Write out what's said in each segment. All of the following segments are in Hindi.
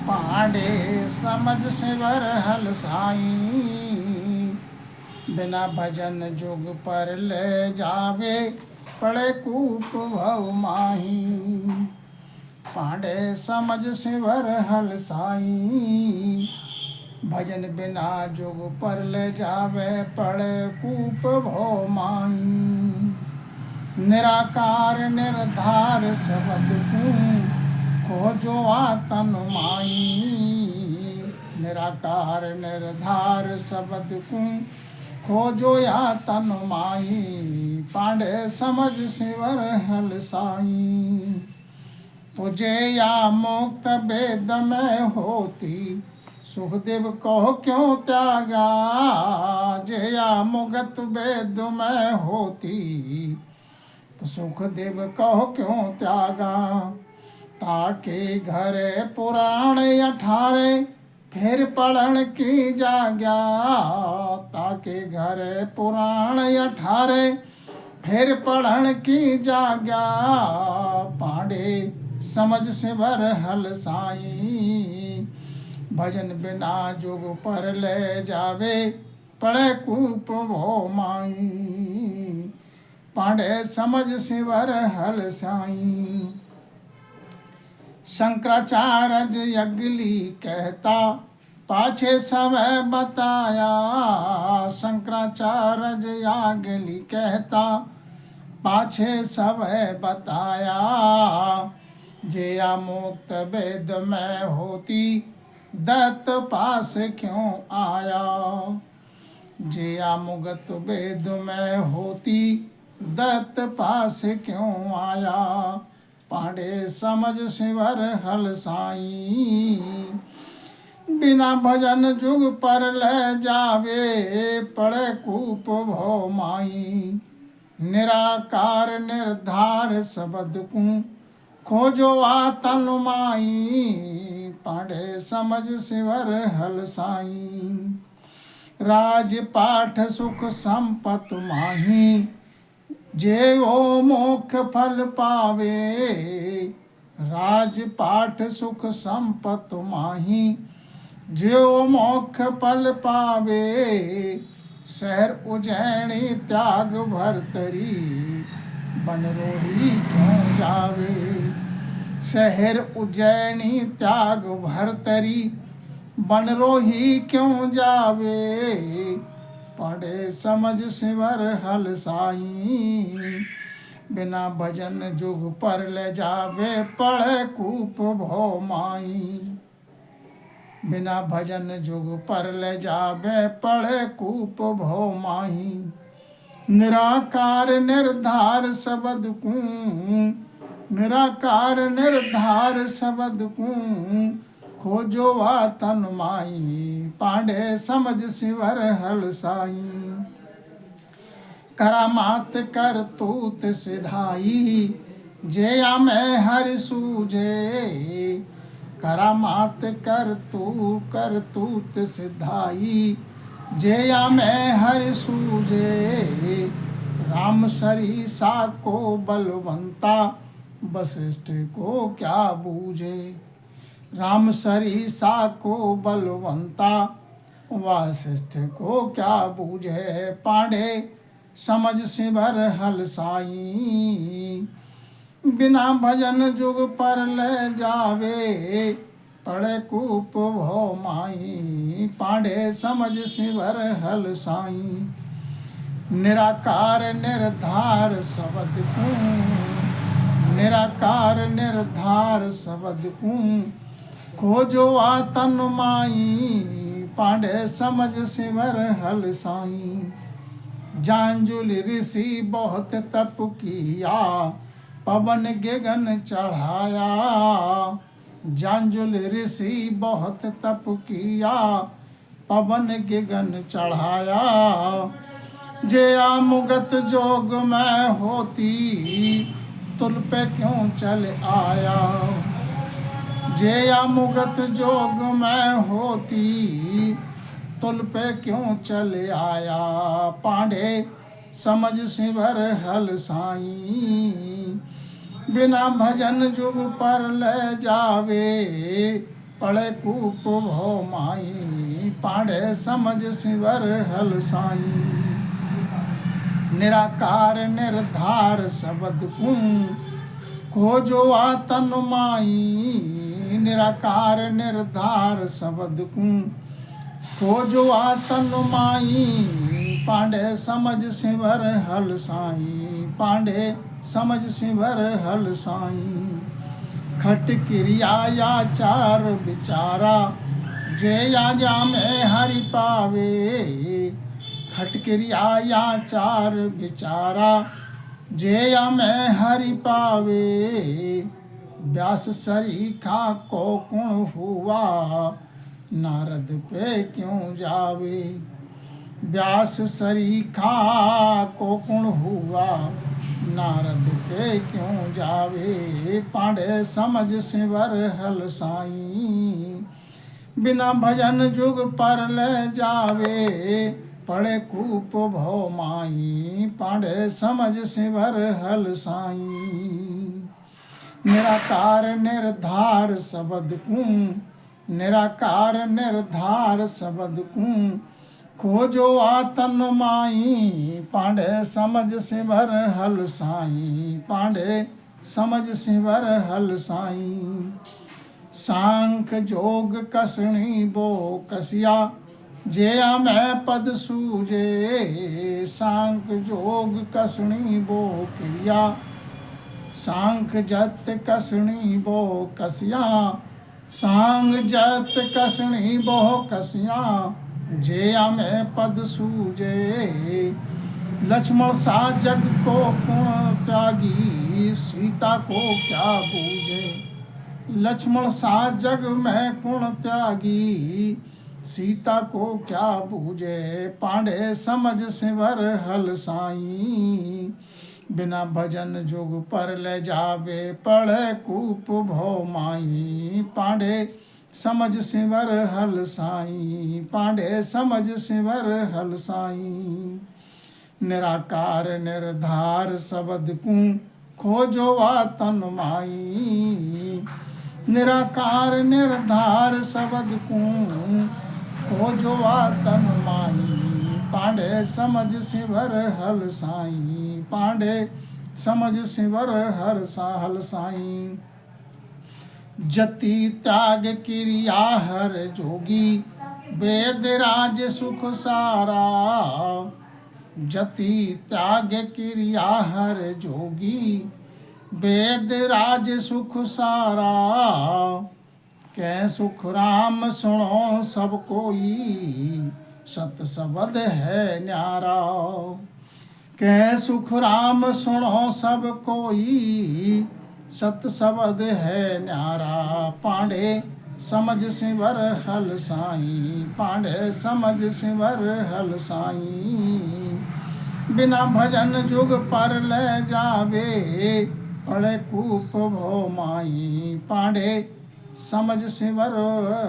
पांडे समझ सिवर हल साईं, बिना भजन जुग पर ले जावे पड़े कूप भव माही। पांडे समझ सिवर हल साईं, भजन बिना जुग पर ले जावे पड़े कूप भव माही। निराकार निर्धार शब्द को खोजो आतन माई, निराकार निर्धार शब्द को खोजो आतन माई। पांडे समझ सिवर हल साई, तुझे या मुक्त वेद में होती सुखदेव कहो क्यों त्यागा। जया मुगत वेद में होती तो सुखदेव कहो क्यों त्यागा। ताके घरे पुराण 18 फिर पढ़न की जाग्या। ताके घरे पुराण 18 फिर पढ़न की जाग्या। पांडे समझ सिवर हल साई, भजन बिना जुग पर ले जावे पड़े कूप भो माई। पांडे समझ सिवर हल साई। शंकराचार्य यज्ञली कहता पाछे समय बताया। शंकराचार्य याज्ञली कहता पाछे समय बताया। जया मुक्त वेद में होती दत्त पास क्यों आया। जया मुगत वेद में होती दत्त पास क्यों आया। पांडे समझ सिवर हल साई, बिना भजन जुग पर ले जावे पड़े कूप भो माई। निराकार निर्धार शब्द को खोजो आतन माई। पांडे समझ सिवर हल साई, राजपाठ सुख संपत माही। जे ओ मोक्ष फल पावे, राजपाठ सुख संपत माही। जो मोक्ष फल पावे, शहर उज्जैनी त्याग भरतरी बनरोही क्यों जावे। शहर उज्जैनी त्याग भरतरी बनरोही क्यों जावे। पांडे समझ सिवर हल साई, बिना भजन जुग पर ले जावे पड़े कूप भो माई। बिना भजन जुग पर ले जावे पड़े कूप भो माही। निराकार निर्धार शब्द को, निराकार निर्धार शब्द को खोजो आतन माई। पांडे समझ सिवर हल साई, करामात कर तूत सिधाई। जया में हर सूझे, करामात कर तूत सिधाई। जया में हर सूझे, राम सरीसा को बलवंता वशिष्ठ को क्या बूझे। राम सरीसा को बलवंता वशिष्ठ को क्या बूझे। पांडे समझ सिवर हल साई, बिना भजन जुग पर ले जावे पड़े कूप भो माई। पांडे समझ सिवर हल साई, निराकार निर्धार शब्द को, निराकार निर्धार शब्द को खोजो आतन माई। पांडे समझ सिवर हल साई, जांजुल ऋषि बहुत तप किया पवन गगन चढ़ाया। जांजुल ऋषि बहुत तप किया पवन गगन चढ़ाया। जया मुगत जोग में होती तुल पे क्यों चल आया। जया मुगत जोग में होती तुल पे क्यों चल आया। पांडे समझ सिवर हल साई, बिना भजन जुग पर ले जावे पड़े कूप भो माई, पांडे समझ सिवर हल साई। निराकार निर्धार शब्द कूं, खोजो आतन माई। निराकार निर्धार शब्द कूं, खोजो आतन माई। पांडे समझ सिवर हल साई, पांडे समझ सिवर हल साई। खट क्रिया या चार विचारा, जे आजा में हरि पावे। खट क्रिया या चार विचारा, जे या में हरि पावे। व्यास सरीखा को गुण हुआ, नारद पे क्यों जावे। व्यास सरीखा को गुण हुआ, नारद पे क्यों जावे। पांडे समझ सिवर हल साई, बिना भजन जुग पर ले जावे। पड़े कूप भो माई, पांडे समझ सिवर हल साई। निराकार निर्धार शब्द कूं, निराकार निर्धार शब्द कूं, खोजो आतन माई। पांडे समझ सिवर हल साई, पांडे समझ सिवर हल साई। सांख जोग कसणी बो कसिया, जेया मैं पद सूजे। सांख जोग कसणी बो क्रिया, सांख जत कसणी बो कसिया। सांग जत कसणी बो कसिया, जेया में पद सूजे। लक्ष्मण सा जग को गुण त्यागी, सीता को क्या बूझे। लक्ष्मण सा जग में गुण त्यागी, सीता को क्या बूझे। पांडे समझ सिवर हल साई, बिना भजन जुग पर ले जावे। पड़े कूप भो माई, पांडे समझ सिवर हल साई, पांडे समझ सिवर हल साई। निराकार निर्धार शब्द कूं, खोजो आतन माई। निराकार निर्धार शब्द कूं, खोजो आतन माई। पांडे समझ सिवर हल साई, पांडे समझ सिवर हल साई। जति त्याग क्रिया हर जोगी, वेद राज सुख सारा। जति त्याग क्रिया हर जोगी, वेद राज सुख सारा। कै सुख राम सुनो सब कोई, सत शब्द है न्यारा। कै सुख राम सुनो सब कोई, सत शब्द है न्यारा। पांडे समझ सिवर हल साई, पांडे समझ सिवर हल साई। बिना भजन जुग पर ले जावे। पड़े कूप भो माई, पांडे समझ सिवर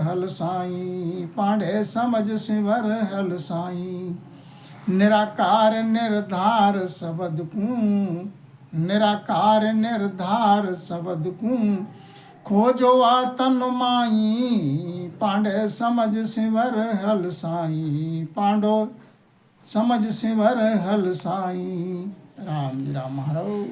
हल साई, पांडे समझ सिवर हल साई। निराकार निर्धार शब्द कूं, निराकार निर्धार शब्द कूं, खोजो आतन माई। पांडे समझ सिवर हल साई, पांडो समझ सिवर हल साई। राम जी राम हरो।